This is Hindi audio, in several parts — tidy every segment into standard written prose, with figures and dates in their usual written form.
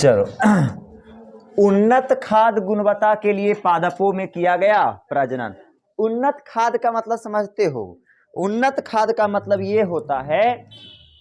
चलो उन्नत खाद्य गुणवत्ता के लिए पादपों में किया गया प्रजनन। उन्नत खाद्य का मतलब समझते हो? उन्नत खाद्य का मतलब ये होता है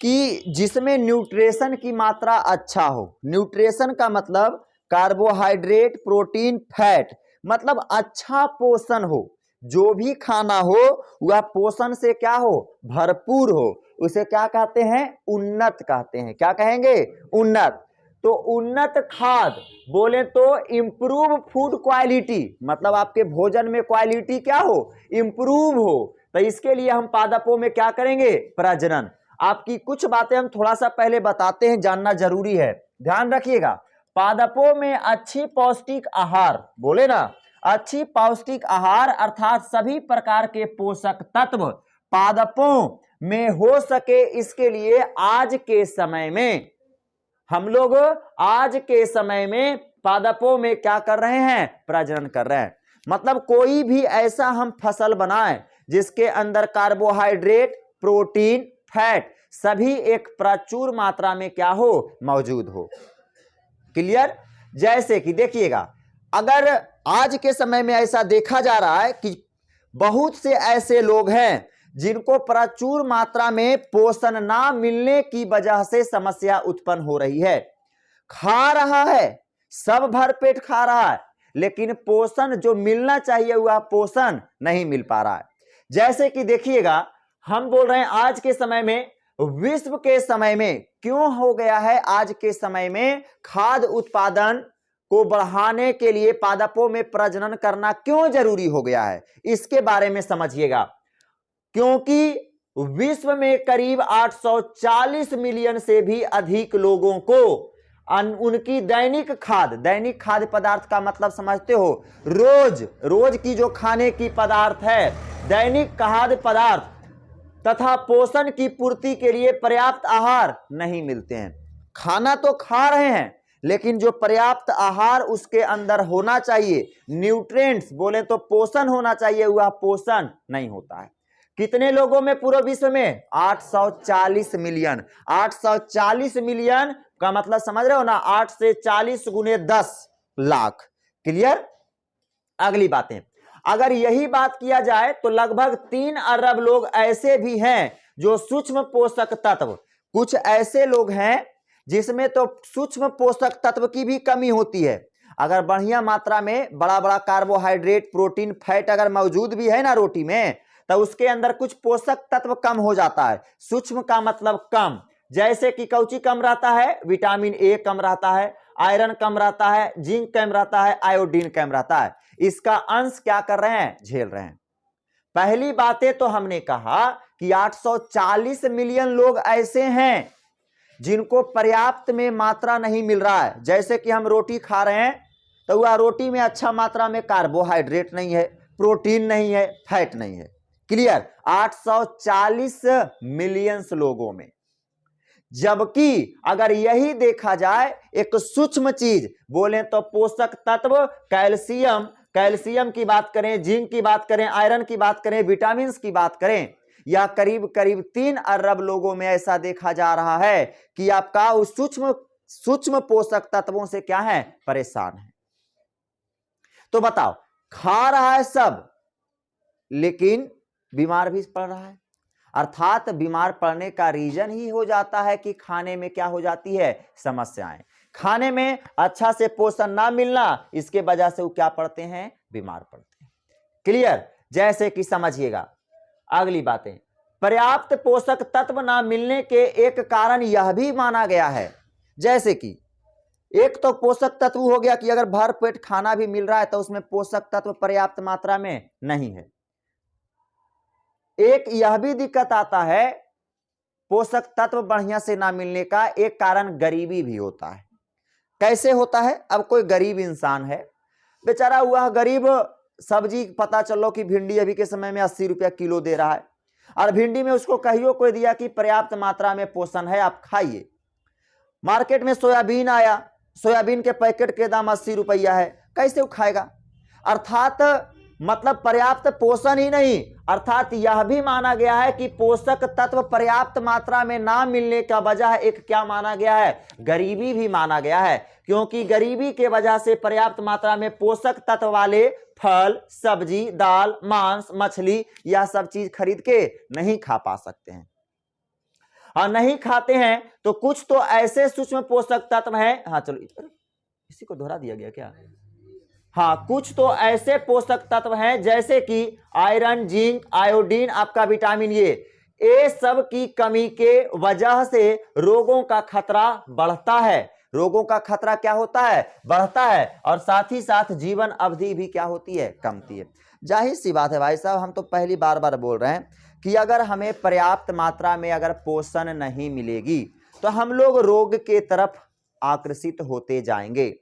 कि जिसमें न्यूट्रिशन की मात्रा अच्छा हो। न्यूट्रिशन का मतलब कार्बोहाइड्रेट, प्रोटीन, फैट, मतलब अच्छा पोषण हो। जो भी खाना हो वह पोषण से क्या हो? भरपूर हो। उसे क्या कहते हैं? उन्नत कहते हैं। क्या कहेंगे? उन्नत। तो उन्नत खाद्य बोले तो इंप्रूव फूड क्वालिटी, मतलब आपके भोजन में क्वालिटी क्या हो? इंप्रूव हो। तो इसके लिए हम पादपों में क्या करेंगे? प्रजनन। आपकी कुछ बातें हम थोड़ा सा पहले बताते हैं, जानना जरूरी है, ध्यान रखिएगा। पादपों में अच्छी पौष्टिक आहार, बोले ना, अच्छी पौष्टिक आहार अर्थात सभी प्रकार के पोषक तत्व पादपों में हो सके, इसके लिए आज के समय में हम लोग पादपों में क्या कर रहे हैं? प्रजनन कर रहे हैं। मतलब कोई भी ऐसा हम फसल बनाएं जिसके अंदर कार्बोहाइड्रेट, प्रोटीन, फैट सभी एक प्रचुर मात्रा में क्या हो? मौजूद हो। क्लियर? जैसे कि देखिएगा, अगर आज के समय में ऐसा देखा जा रहा है कि बहुत से ऐसे लोग हैं जिनको प्रचुर मात्रा में पोषण ना मिलने की वजह से समस्या उत्पन्न हो रही है। खा रहा है, सब भरपेट खा रहा है, लेकिन पोषण जो मिलना चाहिए वह पोषण नहीं मिल पा रहा है। जैसे कि देखिएगा, हम बोल रहे हैं आज के समय में, विश्व के समय में क्यों हो गया है? आज के समय में खाद्य उत्पादन को बढ़ाने के लिए पादपों में प्रजनन करना क्यों जरूरी हो गया है, इसके बारे में समझिएगा। क्योंकि विश्व में करीब 840 मिलियन से भी अधिक लोगों को उनकी दैनिक खाद्य पदार्थ का मतलब समझते हो? रोज की जो खाने की पदार्थ है, दैनिक खाद्य पदार्थ तथा पोषण की पूर्ति के लिए पर्याप्त आहार नहीं मिलते हैं। खाना तो खा रहे हैं, लेकिन जो पर्याप्त आहार उसके अंदर होना चाहिए, न्यूट्रिएंट्स बोले तो पोषण होना चाहिए, वह पोषण नहीं होता है। कितने लोगों में पूरे विश्व में? 840 मिलियन। 840 मिलियन का मतलब समझ रहे हो ना? 8 से 40 गुने 10 लाख। क्लियर? अगली बातें, अगर यही बात किया जाए तो लगभग 3 अरब लोग ऐसे भी हैं जो सूक्ष्म पोषक तत्व, कुछ ऐसे लोग हैं जिसमें तो सूक्ष्म पोषक तत्व की भी कमी होती है। अगर बढ़िया मात्रा में बड़ा बड़ा कार्बोहाइड्रेट, प्रोटीन, फैट अगर मौजूद भी है ना रोटी में, तो उसके अंदर कुछ पोषक तत्व कम हो जाता है। सूक्ष्म का मतलब कम। जैसे कि कौची कम रहता है? विटामिन ए कम रहता है, आयरन कम रहता है, जिंक कम रहता है, आयोडीन कम रहता है। इसका अंश क्या कर रहे हैं? झेल रहे हैं। पहली बातें तो हमने कहा कि 840 मिलियन लोग ऐसे हैं जिनको पर्याप्त में मात्रा नहीं मिल रहा है। जैसे कि हम रोटी खा रहे हैं तो वह रोटी में अच्छा मात्रा में कार्बोहाइड्रेट नहीं है, प्रोटीन नहीं है, फैट नहीं है। क्लियर? 840 मिलियन लोगों में। जबकि अगर यही देखा जाए एक सूक्ष्म चीज बोले तो पोषक तत्व कैल्शियम की बात करें, जिंक की बात करें, आयरन की बात करें, विटामिन की बात करें, या करीब 3 अरब लोगों में ऐसा देखा जा रहा है कि आपका उस सूक्ष्म पोषक तत्वों से क्या है? परेशान है। तो बताओ, खा रहा है सब, लेकिन बीमार भी पड़ रहा है। अर्थात बीमार पड़ने का रीजन ही हो जाता है कि खाने में क्या हो जाती है? समस्याएं। खाने में अच्छा से पोषण ना मिलना, इसके वजह से वो क्या पड़ते हैं? बीमार पड़ते हैं। क्लियर? जैसे कि समझिएगा अगली बातें, पर्याप्त पोषक तत्व ना मिलने के एक कारण यह भी माना गया है, जैसे कि एक तो पोषक तत्व हो गया कि अगर भर पेट खाना भी मिल रहा है तो उसमें पोषक तत्व पर्याप्त मात्रा में नहीं है। एक यह भी दिक्कत आता है, पोषक तत्व बढ़िया से ना मिलने का एक कारण गरीबी भी होता है। कैसे होता है? अब कोई गरीब इंसान है, बेचारा वह गरीब सब्जी, पता चलो कि भिंडी अभी के समय में 80 रुपया किलो दे रहा है, और भिंडी में उसको कहियो कोई दिया कि पर्याप्त मात्रा में पोषण है, आप खाइए। मार्केट में सोयाबीन आया, सोयाबीन के पैकेट के दाम 80 रुपया है, कैसे वो खाएगा? अर्थात मतलब पर्याप्त पोषण ही नहीं, अर्थात यह भी माना गया है कि पोषक तत्व पर्याप्त मात्रा में ना मिलने का वजह एक क्या माना गया है, गरीबी भी माना गया है, क्योंकि गरीबी के वजह से पर्याप्त मात्रा में पोषक तत्व वाले फल, सब्जी, दाल, मांस, मछली यह सब चीज खरीद के नहीं खा पा सकते हैं, और नहीं खाते हैं तो कुछ तो ऐसे सूक्ष्म पोषक तत्व हैं, हाँ चलो इसी को दोहरा दिया गया क्या, हाँ, कुछ तो ऐसे पोषक तत्व हैं जैसे कि आयरन, जिंक, आयोडीन, आपका विटामिन ये सब की कमी के वजह से रोगों का खतरा बढ़ता है, रोगों का खतरा क्या होता है, बढ़ता है, और साथ ही साथ जीवन अवधि भी क्या होती है, कमती है। जाहिर सी बात है भाई साहब, हम तो पहली बार बोल रहे हैं कि अगर हमें पर्याप्त मात्रा में अगर पोषण नहीं मिलेगी तो हम लोग रोग के तरफ आकर्षित होते जाएंगे,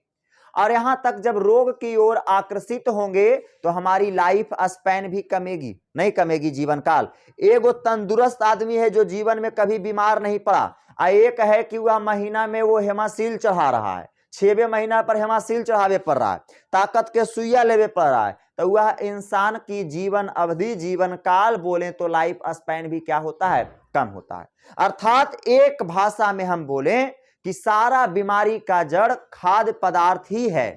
और यहां तक जब रोग की ओर आकर्षित होंगे तो हमारी लाइफ स्पैन भी कमेगी, नहीं कमेगी जीवन काल। एगो तंदुरुस्त आदमी है जो जीवन में कभी बीमार नहीं पड़ा, एक है कि वह महीना में वो हेमासील चढ़ा रहा है, 6वें महीना पर हेमासील चढ़ावे पड़ रहा है, ताकत के सुइया लेवे पड़ रहा है, तो वह इंसान की जीवन अवधि, जीवन काल बोले तो लाइफ स्पैन भी क्या होता है, कम होता है। अर्थात एक भाषा में हम बोले कि सारा बीमारी का जड़ खाद्य पदार्थ ही है,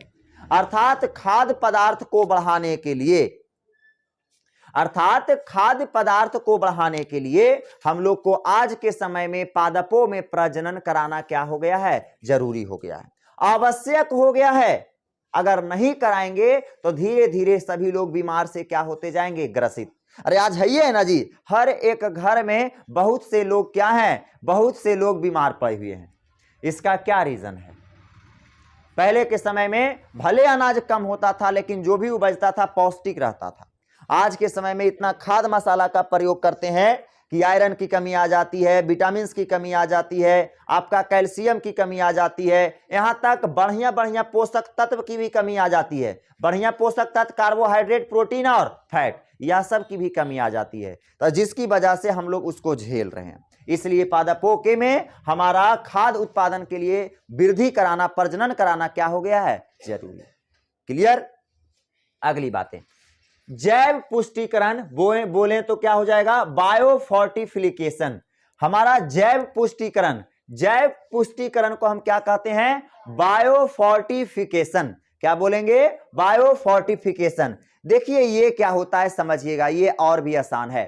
अर्थात खाद्य पदार्थ को बढ़ाने के लिए, अर्थात खाद्य पदार्थ को बढ़ाने के लिए हम लोग को आज के समय में पादपों में प्रजनन कराना क्या हो गया है, जरूरी हो गया है, आवश्यक हो गया है। अगर नहीं कराएंगे तो धीरे धीरे सभी लोग बीमार से क्या होते जाएंगे, ग्रसित। अरे आज है ना जी, हर एक घर में बहुत से लोग क्या हैं, बहुत से लोग बीमार पड़े हुए हैं। इसका क्या रीजन है? पहले के समय में भले अनाज कम होता था लेकिन जो भी उपजता था पौष्टिक रहता था। आज के समय में इतना खाद मसाला का प्रयोग करते हैं कि आयरन की कमी आ जाती है, विटामिन की कमी आ जाती है, आपका कैल्शियम की कमी आ जाती है, यहां तक बढ़िया बढ़िया पोषक तत्व की भी कमी आ जाती है। बढ़िया पोषक तत्व कार्बोहाइड्रेट, प्रोटीन और फैट, यह सब की भी कमी आ जाती है, तो जिसकी वजह से हम लोग उसको झेल रहे हैं। इसलिए पादपों के में हमारा खाद्य उत्पादन के लिए वृद्धि कराना, प्रजनन कराना क्या हो गया है, जरूरी। क्लियर? अगली बातें, जैव पुष्टिकरण बोले तो क्या हो जाएगा, बायोफोर्टिफिकेशन। हमारा जैव पुष्टिकरण, जैव पुष्टिकरण को हम क्या कहते हैं, बायोफोर्टिफिकेशन। क्या बोलेंगे, बायोफोर्टिफिकेशन। देखिए ये क्या होता है समझिएगा, ये और भी आसान है।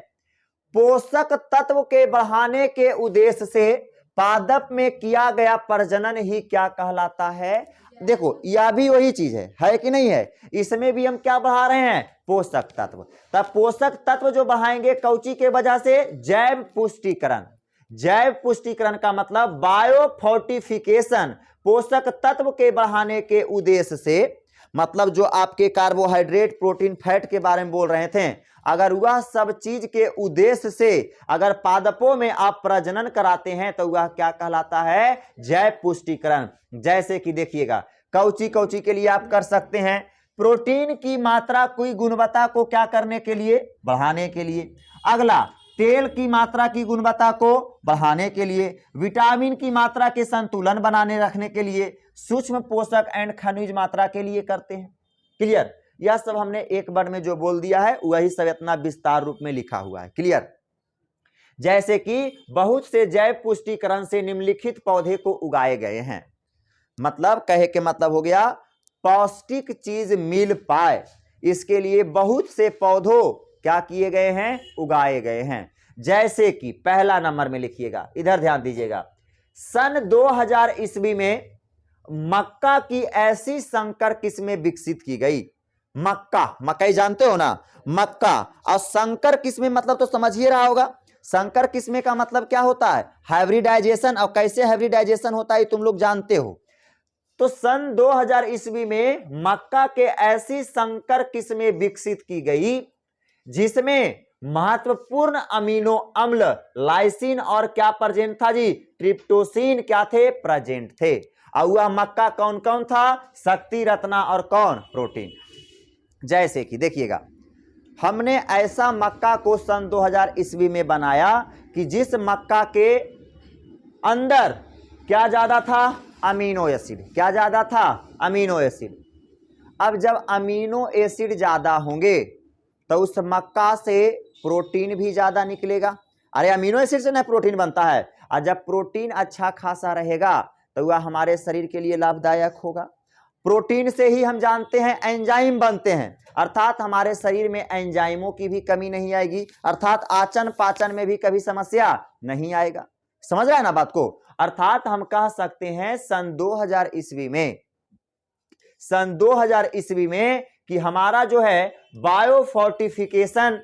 पोषक तत्व के बढ़ाने के उद्देश्य से पादप में किया गया प्रजनन ही क्या कहलाता है। देखो यह भी वही चीज है कि नहीं है, इसमें भी हम क्या बढ़ा रहे हैं, पोषक तत्व। तब पोषक तत्व जो बढ़ाएंगे कौची के वजह से, जैव पुष्टिकरण। जैव पुष्टिकरण का मतलब बायोफोर्टिफिकेशन, पोषक तत्व के बढ़ाने के उद्देश्य से, मतलब जो आपके कार्बोहाइड्रेट, प्रोटीन, फैट के बारे में बोल रहे थे, अगर वह सब चीज के उद्देश्य से अगर पादपों में आप प्रजनन कराते हैं तो वह क्या कहलाता है, जैव पुष्टिकरण। जैसे कि देखिएगा कौची कौची के लिए आप कर सकते हैं, प्रोटीन की मात्रा की गुणवत्ता को क्या करने के लिए, बढ़ाने के लिए। अगला, तेल की मात्रा की गुणवत्ता को बढ़ाने के लिए, विटामिन की मात्रा के संतुलन बनाने रखने के लिए, सूक्ष्म पोषक एंड खनिज मात्रा के लिए करते हैं। क्लियर? यह सब हमने एक बार में जो बोल दिया है वही सब इतना विस्तार रूप में लिखा हुआ है। क्लियर? जैसे कि बहुत से जैव पुष्टिकरण से निम्नलिखित पौधे को उगाए गए हैं, मतलब कहे के मतलब हो गया पौष्टिक चीज मिल पाए, इसके लिए बहुत से पौधों क्या किए गए हैं, उगाए गए हैं। जैसे कि पहला नंबर में लिखिएगा, इधर ध्यान दीजिएगा, सन 2000 ईस्वी में मक्का की ऐसी संकर किस्में विकसित की गई। मक्का, मकई जानते हो ना, मक्का, और संकर किस्में मतलब तो समझ ही रहा होगा। संकर किस्में का मतलब क्या होता है, हाइब्रिडाइजेशन, और कैसे हाइब्रिडाइजेशन होता है तुम लोग जानते हो। तो सन 2000 ईस्वी में मक्का के ऐसी संकर किस्में विकसित की गई जिसमें महत्वपूर्ण अमीनो अम्ल लाइसिन और क्या प्रेजेंट था जी, ट्रिप्टोसिन क्या थे, प्रेजेंट थे। और वह मक्का कौन कौन था, शक्ति, रत्ना और कौन, प्रोटीन। जैसे कि देखिएगा, हमने ऐसा मक्का को सन 2000 ईस्वी में बनाया कि जिस मक्का के अंदर क्या ज्यादा था, अमीनो एसिड। क्या ज्यादा था, अमीनो एसिड। अब जब अमीनो एसिड ज्यादा होंगे तो उस मक्का से प्रोटीन भी ज्यादा निकलेगा। अरे अमीनो एसिड से ना प्रोटीन बनता है, और जब प्रोटीन अच्छा खासा रहेगा तो वह हमारे शरीर के लिए लाभदायक होगा। प्रोटीन से ही हम जानते हैं एंजाइम बनते हैं, अर्थात हमारे शरीर में एंजाइमों की भी कमी नहीं आएगी, अर्थात आचन पाचन में भी कभी समस्या नहीं आएगा। समझ रहे हैं ना बात को? अर्थात हम कह सकते हैं सन 2000 ईस्वी में, सन 2000 ईस्वी में कि हमारा जो है बायोफोर्टिफिकेशन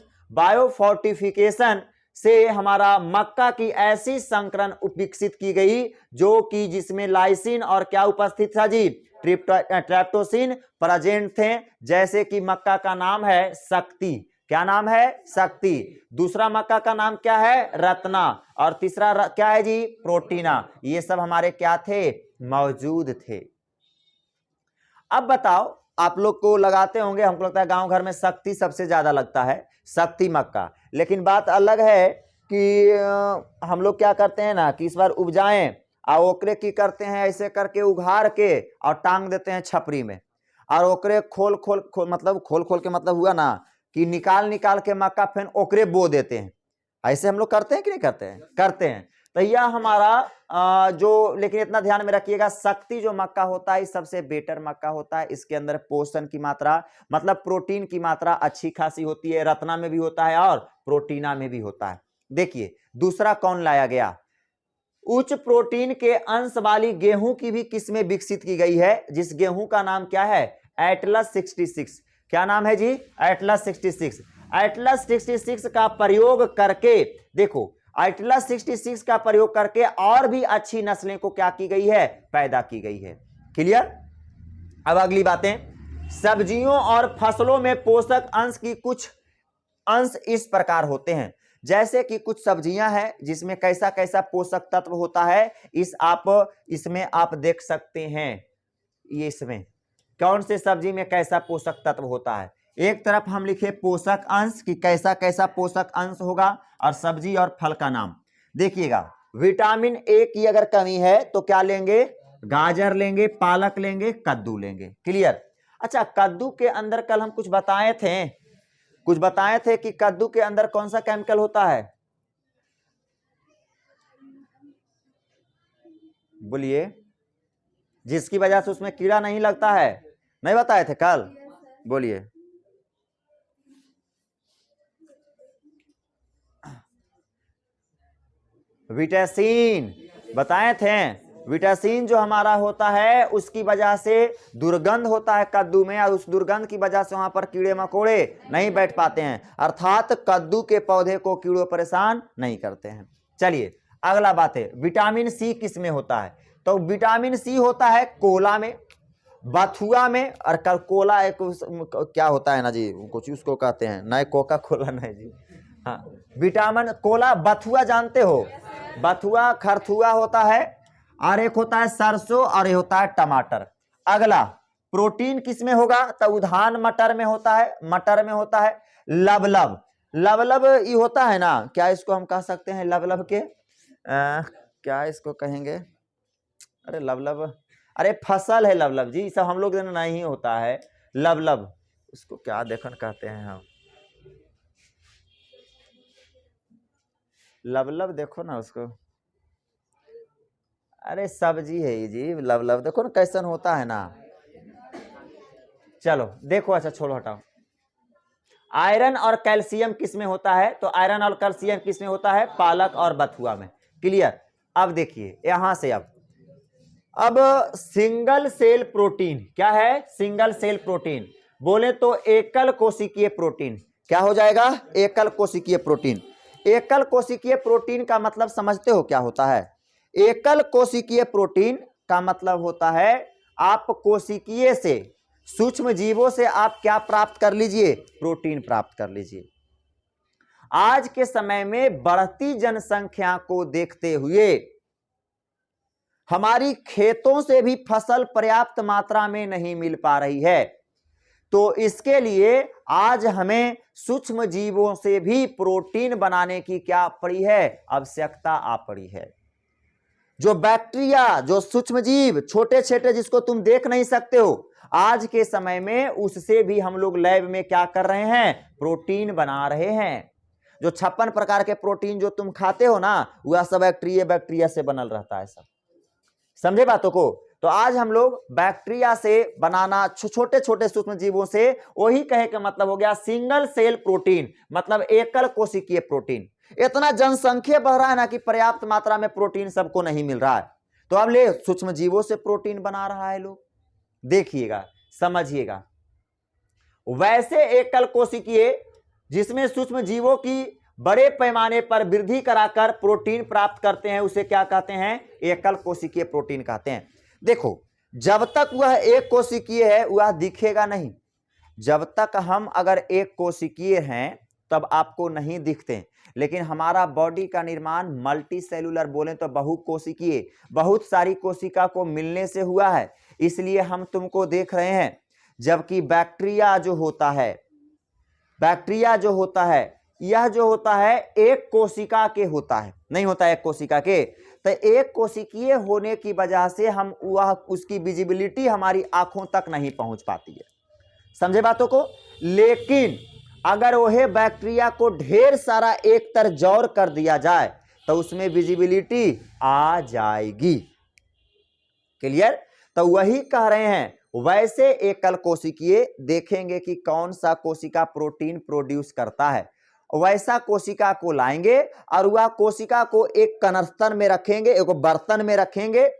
से हमारा मक्का की ऐसी संकरण विकसित की गई जो कि जिसमें लाइसिन और क्या उपस्थित था जी, ट्रिप्टोसिन प्रेजेंट थे। जैसे कि मक्का का नाम है शक्ति, क्या नाम है? शक्ति। दूसरा मक्का का नाम क्या है? रत्ना। और तीसरा क्या है जी? प्रोटीना। ये सब हमारे क्या थे? मौजूद थे। अब बताओ, आप लोग को लगाते होंगे, हमको लगता है गांव घर में शक्ति सबसे ज्यादा लगता है, शक्ति मक्का। लेकिन बात अलग है कि हम लोग क्या करते हैं ना कि इस बार उपजाएं और ओकरे की करते हैं ऐसे करके उघाड़ के और टांग देते हैं छपरी में, और ओकरे खोल के मतलब हुआ ना कि निकाल के मक्का फिर ओकरे बो देते हैं। ऐसे हम लोग करते हैं कि नहीं करते हैं? करते हैं। तो यह हमारा जो, लेकिन इतना ध्यान में रखिएगा, शक्ति जो मक्का होता है सबसे बेटर मक्का होता है। इसके अंदर पोषण की मात्रा मतलब प्रोटीन की मात्रा अच्छी खासी होती है, रत्ना में भी होता है और प्रोटीना में भी होता है। देखिए दूसरा कौन लाया गया? उच्च प्रोटीन के अंश वाली गेहूं की भी किस्में विकसित की गई है, जिस गेहूं का नाम क्या है? एटलस 66। क्या नाम है जी? एटलस 66। एटलस 66 का प्रयोग करके, देखो एटलस 66 का प्रयोग करके और भी अच्छी नस्लें को क्या की गई है? पैदा की गई है। क्लियर? अब अगली बातें, सब्जियों और फसलों में पोषक अंश की कुछ अंश इस प्रकार होते हैं। जैसे कि कुछ सब्जियां हैं जिसमें कैसा कैसा पोषक तत्व होता है, इसमें आप देख सकते हैं। ये इसमें कौन से सब्जी में कैसा पोषक तत्व होता है। एक तरफ हम लिखे पोषक अंश कि कैसा कैसा पोषक अंश होगा, और सब्जी और फल का नाम देखिएगा। विटामिन ए की अगर कमी है तो क्या लेंगे? गाजर लेंगे, पालक लेंगे, कद्दू लेंगे। क्लियर? अच्छा, कद्दू के अंदर कल हम कुछ बताए थे कि कद्दू के अंदर कौन सा केमिकल होता है? बोलिए, जिसकी वजह से उसमें कीड़ा नहीं लगता है। नहीं बताए थे कल? बोलिए। विटासिन बताए थे। विटासिन जो हमारा होता है उसकी वजह से दुर्गंध होता है कद्दू में, और उस दुर्गंध की वजह से वहां पर कीड़े मकोड़े नहीं बैठ पाते हैं, अर्थात कद्दू के पौधे को कीड़े परेशान नहीं करते हैं। चलिए अगला बात है, विटामिन सी किस में होता है? तो विटामिन सी होता है कोला में, बथुआ में, और कोला एक क्या होता है ना जी, कुछ उसको कहते हैं, नहीं कोका कोला नहीं जी, हाँ विटामिन कोला, बथुआ जानते हो? बथुआ खरथुआ होता है, और एक होता है सरसों, और एक होता है टमाटर। अगला, प्रोटीन किस में होगा? तो उद्यान मटर में होता है, मटर में होता है लवलब। लवलब ये होता है ना, क्या इसको हम कह सकते हैं लवलब के क्या इसको कहेंगे? अरे लवलब, अरे फसल है लवलब जी, सब हम लोग नहीं होता है लवलब, उसको क्या देखन कहते हैं हम? लवलब देखो ना उसको, अरे सब्जी है ये जी लवलब, देखो ना कैसन होता है ना। चलो देखो, अच्छा छोड़ो हटाओ। आयरन और कैल्शियम किस में होता है? तो आयरन और कैल्शियम किस में होता है? पालक और बथुआ में। क्लियर? अब देखिए यहां से, अब सिंगल सेल प्रोटीन क्या है? सिंगल सेल प्रोटीन बोले तो एकल कोशिकीय प्रोटीन। क्या हो जाएगा? एकल कोशिकीय प्रोटीन। एकल कोशिकीय प्रोटीन का मतलब समझते हो क्या होता है? एकल कोशिकीय प्रोटीन का मतलब होता है आप कोशिकीय से, सूक्ष्म जीवों से आप क्या प्राप्त कर लीजिए? प्रोटीन प्राप्त कर लीजिए। आज के समय में बढ़ती जनसंख्या को देखते हुए हमारी खेतों से भी फसल पर्याप्त मात्रा में नहीं मिल पा रही है, तो इसके लिए आज हमें सूक्ष्म जीवों से भी प्रोटीन बनाने की क्या पड़ी है? आवश्यकता आ पड़ी है। जो बैक्टीरिया, जो सूक्ष्म जीव छोटे छोटे जिसको तुम देख नहीं सकते हो, आज के समय में उससे भी हम लोग लैब में क्या कर रहे हैं, प्रोटीन बना रहे हैं। जो 56 प्रकार के प्रोटीन जो तुम खाते हो ना, वह सब बैक्टीरिया से बनल रहता है सब। समझे बातों को? तो आज हम लोग बैक्टीरिया से बनाना, छोटे छोटे सूक्ष्म जीवों से, वही कहे का मतलब हो गया सिंगल सेल प्रोटीन, मतलब एकल कोशिकीय प्रोटीन। इतना जनसंख्या बढ़ रहा है ना कि पर्याप्त मात्रा में प्रोटीन सबको नहीं मिल रहा है, तो अब ले सूक्ष्म जीवों से प्रोटीन बना रहा है लोग। देखिएगा, समझिएगा। वैसे एकल कोशिकीय जिसमें सूक्ष्म जीवों की बड़े पैमाने पर वृद्धि कराकर प्रोटीन प्राप्त करते हैं, उसे क्या कहते हैं, एकल कोशिकीय प्रोटीन कहते हैं। देखो, जब तक वह एक कोशिकीय है वह दिखेगा नहीं। जब तक हम अगर एक कोशिकीय हैं तब आपको नहीं दिखते, लेकिन हमारा बॉडी का निर्माण मल्टी सेलुलर बोले तो बहुकोशिकीय, बहुत सारी कोशिका को मिलने से हुआ है, इसलिए हम तुमको देख रहे हैं। जबकि बैक्टीरिया जो होता है, यह जो होता है एक कोशिका के होता है, नहीं होता है एक कोशिका के। तो एक कोशिकीय होने की वजह से हम वह उसकी विजिबिलिटी हमारी आंखों तक नहीं पहुंच पाती है। समझे बातों को? लेकिन अगर वह बैक्टीरिया को ढेर सारा एक तरह जोड़ कर दिया जाए तो उसमें विजिबिलिटी आ जाएगी। क्लियर? तो वही कह रहे हैं, वैसे एकल कोशिकीय देखेंगे कि कौन सा कोशिका प्रोटीन प्रोड्यूस करता है, वैसा कोशिका को लाएंगे और वह कोशिका को एक कनस्तर में रखेंगे, एक बर्तन में रखेंगे,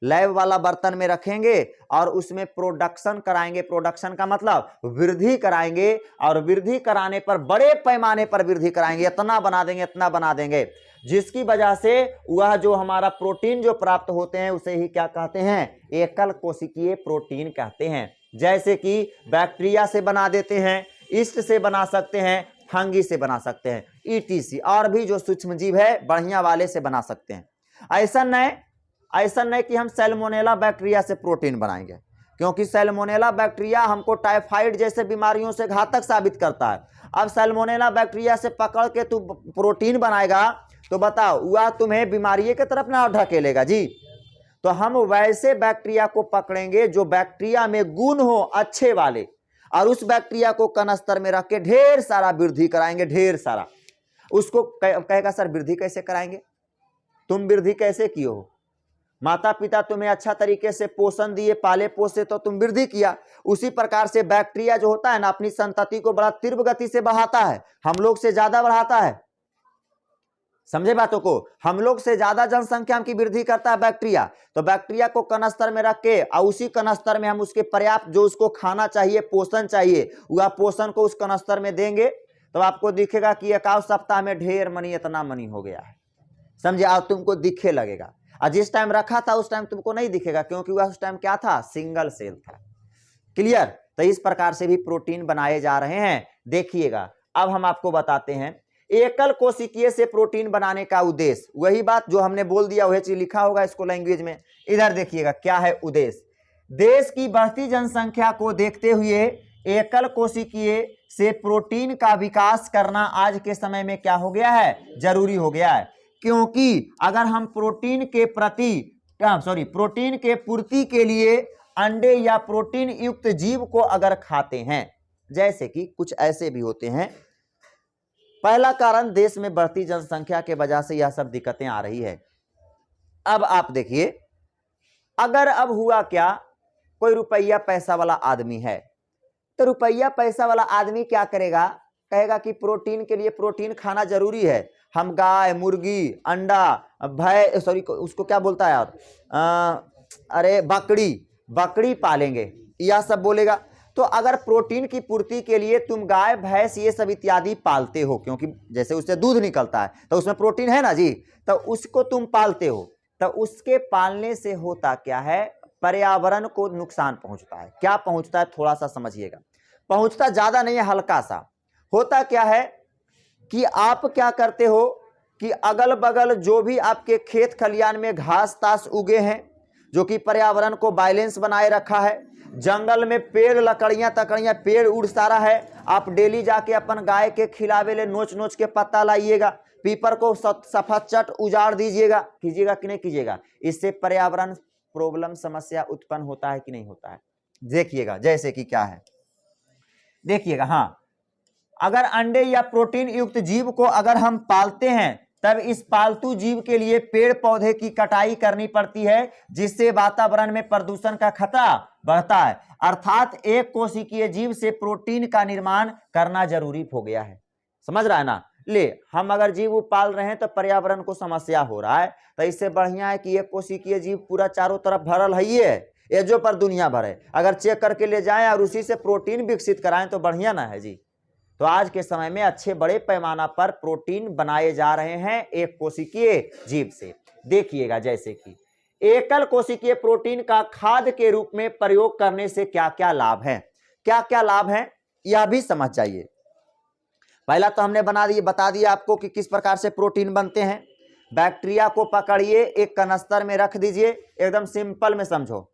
लैब वाला बर्तन में रखेंगे और उसमें प्रोडक्शन कराएंगे। प्रोडक्शन का मतलब वृद्धि कराएंगे, और वृद्धि कराने पर बड़े पैमाने पर वृद्धि कराएंगे, इतना बना देंगे जिसकी वजह से वह जो हमारा प्रोटीन जो प्राप्त होते हैं उसे ही क्या कहते हैं, एकल कोशिकीय प्रोटीन कहते हैं। जैसे कि बैक्टीरिया से बना देते हैं, ईस्ट से बना सकते हैं, फंगी से बना सकते हैं, ईटीसी, और भी जो सूक्ष्म जीव है बढ़िया वाले से बना सकते हैं। ऐसा नहीं कि हम सैल्मोनेला बैक्टीरिया से प्रोटीन बनाएंगे, क्योंकि सैल्मोनेला बैक्टीरिया हमको टाइफाइड जैसे बीमारियों से घातक साबित करता है। अब सैल्मोनेला बैक्टीरिया से पकड़ के तू प्रोटीन बनाएगा तो बताओ वह तुम्हें बीमारी की तरफ ना ढकेलेगा जी। तो हम वैसे बैक्टीरिया को पकड़ेंगे जो बैक्टीरिया में गुण हो अच्छे वाले, और उस बैक्टीरिया को कनस्तर में रख के ढेर सारा वृद्धि कराएंगे, ढेर सारा। उसको कहेगा सर वृद्धि कैसे कराएंगे, तुम वृद्धि कैसे किए हो, माता पिता तुम्हें अच्छा तरीके से पोषण दिए, पाले पोसे तो तुम वृद्धि किया। उसी प्रकार से बैक्टीरिया जो होता है ना, अपनी संतति को बड़ा तीव्र गति से बढ़ाता है, हम लोग से ज्यादा बढ़ाता है। समझे बातों को? हम लोग से ज्यादा जनसंख्या की वृद्धि करता है बैक्टीरिया। तो बैक्टीरिया को कनस्तर में रख के और उसी कनस्तर में हम उसके पर्याप्त जो उसको खाना चाहिए, पोषण चाहिए, वह पोषण को उस कनस्तर में देंगे, तो आपको दिखेगा कि एक सप्ताह में ढेर मनी, इतना मनी हो गया है। समझे? और तुमको दिखे लगेगा, और जिस टाइम रखा था उस टाइम तुमको नहीं दिखेगा, क्योंकि वह उस टाइम क्या था, सिंगल सेल था। क्लियर? तो इस प्रकार से भी प्रोटीन बनाए जा रहे हैं। देखिएगा, अब हम आपको बताते हैं एकल कोशिकीय से प्रोटीन बनाने का उद्देश्य। वही बात जो हमने बोल दिया वही चीज लिखा होगा इसको लैंग्वेज में। इधर देखिएगा क्या है उद्देश्य। देश की बढ़ती जनसंख्या को देखते हुए एकल कोशिकीय से प्रोटीन का विकास करना आज के समय में क्या हो गया है, जरूरी हो गया है। क्योंकि अगर हम प्रोटीन के पूर्ति के लिए अंडे या प्रोटीन युक्त जीव को अगर खाते हैं, जैसे कि कुछ ऐसे भी होते हैं। पहला कारण देश में बढ़ती जनसंख्या के वजह से यह सब दिक्कतें आ रही है। अब आप देखिए, अगर अब हुआ क्या, कोई रुपया पैसा वाला आदमी है, तो रुपया पैसा वाला आदमी क्या करेगा, कहेगा कि प्रोटीन के लिए प्रोटीन खाना जरूरी है, हम गाय, मुर्गी, अंडा, उसको क्या बोलता है यार, अरे बकरी पालेंगे, यह सब बोलेगा। तो अगर प्रोटीन की पूर्ति के लिए तुम गाय, भैंस ये सब इत्यादि पालते हो, क्योंकि जैसे उससे दूध निकलता है तो उसमें प्रोटीन है ना जी, तो उसको तुम पालते हो, तो उसके पालने से होता क्या है, पर्यावरण को नुकसान पहुंचता है। क्या पहुंचता है, थोड़ा सा समझिएगा। पहुंचता ज्यादा नहीं है, हल्का सा। होता क्या है कि आप क्या करते हो कि अगल बगल जो भी आपके खेत खलियान में घास तास उगे हैं, जो कि पर्यावरण को बैलेंस बनाए रखा है, जंगल में पेड़, लकड़ियां तकड़ियां, पेड़ उड़ सारा है, आप डेली जाके अपन गाय के खिलावे ले नोच नोच के पत्ता लाइएगा, पीपर को सफा चट उजाड़ दीजिएगा। कीजिएगा कि नहीं कीजिएगा? इससे पर्यावरण प्रॉब्लम, समस्या उत्पन्न होता है कि नहीं होता है? देखिएगा जैसे कि क्या है, देखिएगा, हाँ, अगर अंडे या प्रोटीन युक्त जीव को अगर हम पालते हैं तब इस पालतू जीव के लिए पेड़ पौधे की कटाई करनी पड़ती है, जिससे वातावरण में प्रदूषण का खतरा बढ़ता है। अर्थात एक कोशिकीय जीव से प्रोटीन का निर्माण करना जरूरी हो गया है। समझ रहा है ना? ले, हम अगर जीव पाल रहे हैं तो पर्यावरण को समस्या हो रहा है, तो इससे बढ़िया है कि एक कोशिकीय जीव पूरा चारों तरफ भरल है, ये जो पर दुनिया भर है, अगर चेक करके ले जाएं और उसी से प्रोटीन विकसित कराएं तो बढ़िया ना है जी। तो आज के समय में अच्छे बड़े पैमाना पर प्रोटीन बनाए जा रहे हैं एक कोशिकीय जीव से। देखिएगा जैसे कि एकल कोशिकीय प्रोटीन का खाद्य के रूप में प्रयोग करने से क्या क्या लाभ हैं, क्या क्या लाभ हैं यह भी समझ जाइए। पहला तो हमने बता दिया आपको कि किस प्रकार से प्रोटीन बनते हैं। बैक्टीरिया को पकड़िए, एक कनस्तर में रख दीजिए, एकदम सिंपल में समझो।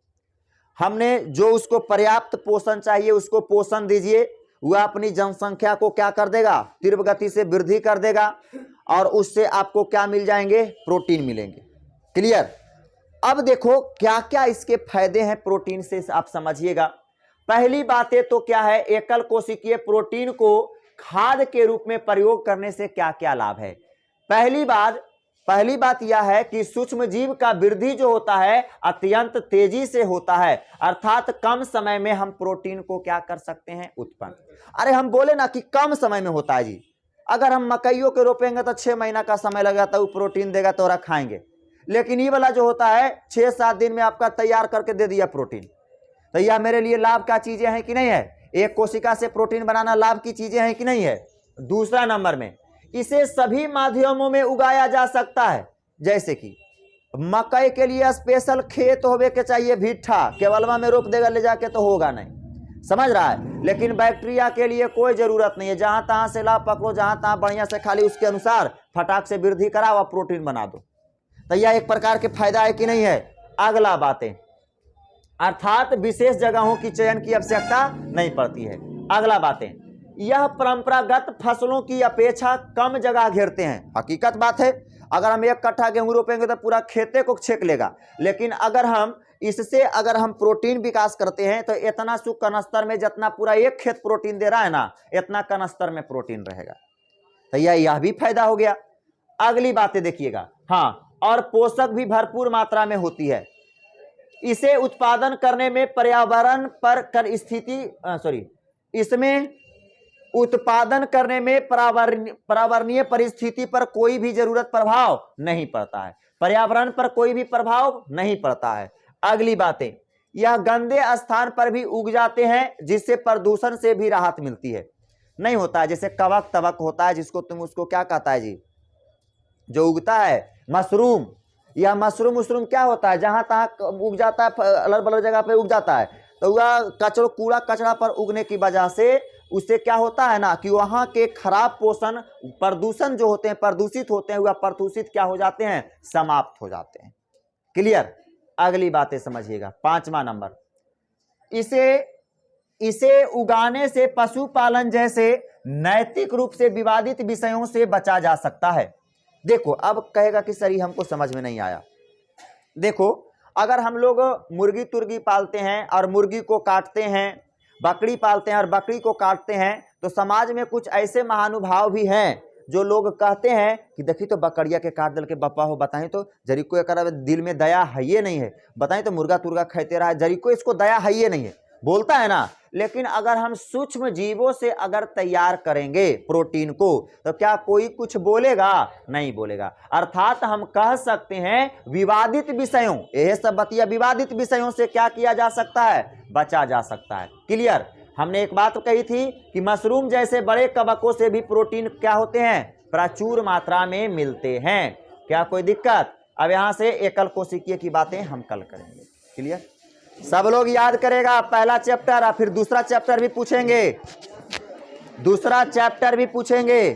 हमने जो उसको पर्याप्त पोषण चाहिए उसको पोषण दीजिए, वह अपनी जनसंख्या को क्या कर देगा, तीव्र गति से वृद्धि कर देगा, और उससे आपको क्या मिल जाएंगे, प्रोटीन मिलेंगे। क्लियर? अब देखो क्या क्या इसके फायदे हैं प्रोटीन से, आप समझिएगा। पहली बातें तो क्या है, एकल कोशिकीय प्रोटीन को खाद्य के रूप में प्रयोग करने से क्या क्या लाभ है। पहली बात यह है कि सूक्ष्म जीव का वृद्धि जो होता है अत्यंत तेजी से होता है, अर्थात कम समय में हम प्रोटीन को क्या कर सकते हैं, उत्पन्न। अरे हम बोले ना कि कम समय में होता है जी। अगर हम मकइयों के रोपेंगे तो 6 महीना का समय लगेगा, तो वो प्रोटीन देगा तो खाएंगे। लेकिन ये वाला जो होता है 6-7 दिन में आपका तैयार करके दे दिया प्रोटीन। तो यह मेरे लिए लाभ का चीजें हैं कि नहीं है? एक कोशिका से प्रोटीन बनाना लाभ की चीजें हैं कि नहीं है? दूसरा नंबर में इसे सभी माध्यमों में उगाया जा सकता है। जैसे कि मकई के लिए स्पेशल खेत होवे के चाहिए, भीठा केवलवा में रोप देगा ले जाके तो होगा नहीं, समझ रहा है। लेकिन बैक्टीरिया के लिए कोई जरूरत नहीं है, जहां तहां से लाभ पकड़ो, जहां तहां बढ़िया से खाली उसके अनुसार फटाक से वृद्धि कराओ और प्रोटीन बना दो। तो यह एक प्रकार के फायदा है कि नहीं है। अगला बातें, अर्थात विशेष जगहों की चयन की आवश्यकता नहीं पड़ती है। अगला बातें, यह परंपरागत फसलों की अपेक्षा कम जगह घेरते हैं। हकीकत बात है, अगर हम 1 कट्ठा गेहूं रोपेंगे तो पूरा खेते को छेक लेगा, लेकिन अगर हम प्रोटीन विकास करते हैं तो इतना सु कनस्तर में जितना पूरा एक खेत प्रोटीन दे रहा है ना, इतना कनस्तर में प्रोटीन रहेगा। तो यह भी फायदा हो गया। अगली बातें देखिएगा, हाँ, और पोषक भी भरपूर मात्रा में होती है। इसे उत्पादन करने में पर्यावरण पर इसमें उत्पादन करने में पर्यावरणीय परिस्थिति पर कोई भी जरूरत प्रभाव नहीं पड़ता है, पर्यावरण पर कोई भी प्रभाव नहीं पड़ता है। अगली बातें, यह गंदे स्थान पर भी उग जाते हैं, जिससे प्रदूषण से भी राहत मिलती है। नहीं होता है जैसे कवक तवक होता है, जिसको तुम उसको क्या कहता है जी, जो उगता है मशरूम, या मशरूम क्या होता है, जहां तहां उग जाता है, अलग अलग जगह पे उग जाता है। तो वह कूड़ा कचरा पर उगने की वजह से उससे क्या होता है ना कि वहां के खराब पोषण प्रदूषण जो होते हैं, प्रदूषित होते हैं, वह प्रदूषित क्या हो जाते हैं, समाप्त हो जाते हैं। क्लियर? अगली बातें समझिएगा। 5वां नंबर, इसे उगाने से पशुपालन जैसे नैतिक रूप से विवादित विषयों से बचा जा सकता है। देखो, अब कहेगा कि सर हमको समझ में नहीं आया। देखो, अगर हम लोग मुर्गी तुर्गी पालते हैं और मुर्गी को काटते हैं, बकरी पालते हैं और बकरी को काटते हैं, तो समाज में कुछ ऐसे महानुभाव भी हैं जो लोग कहते हैं कि देखी तो बकरिया के काट दल के बप्पा हो, बताएं तो जरी को एक दिल में दया है ये नहीं है, बताएं तो मुर्गा तुर्गा खाते रहा है, जरी को इसको दया है ये नहीं है, बोलता है ना। लेकिन अगर हम सूक्ष्म जीवों से अगर तैयार करेंगे प्रोटीन को, तो क्या कोई कुछ बोलेगा? नहीं बोलेगा। अर्थात हम कह सकते हैं विवादित विषयों, यह सब बतिया विवादित विषयों से क्या किया जा सकता है, बचा जा सकता है। क्लियर? हमने एक बात कही थी कि मशरूम जैसे बड़े कवकों से भी प्रोटीन क्या होते हैं, प्रचुर मात्रा में मिलते हैं। क्या कोई दिक्कत? अब यहां से एकल कोशिकीय की बातें हम कल करेंगे। क्लियर? सब लोग याद करेगा पहला चैप्टर, और फिर दूसरा चैप्टर भी पूछेंगे,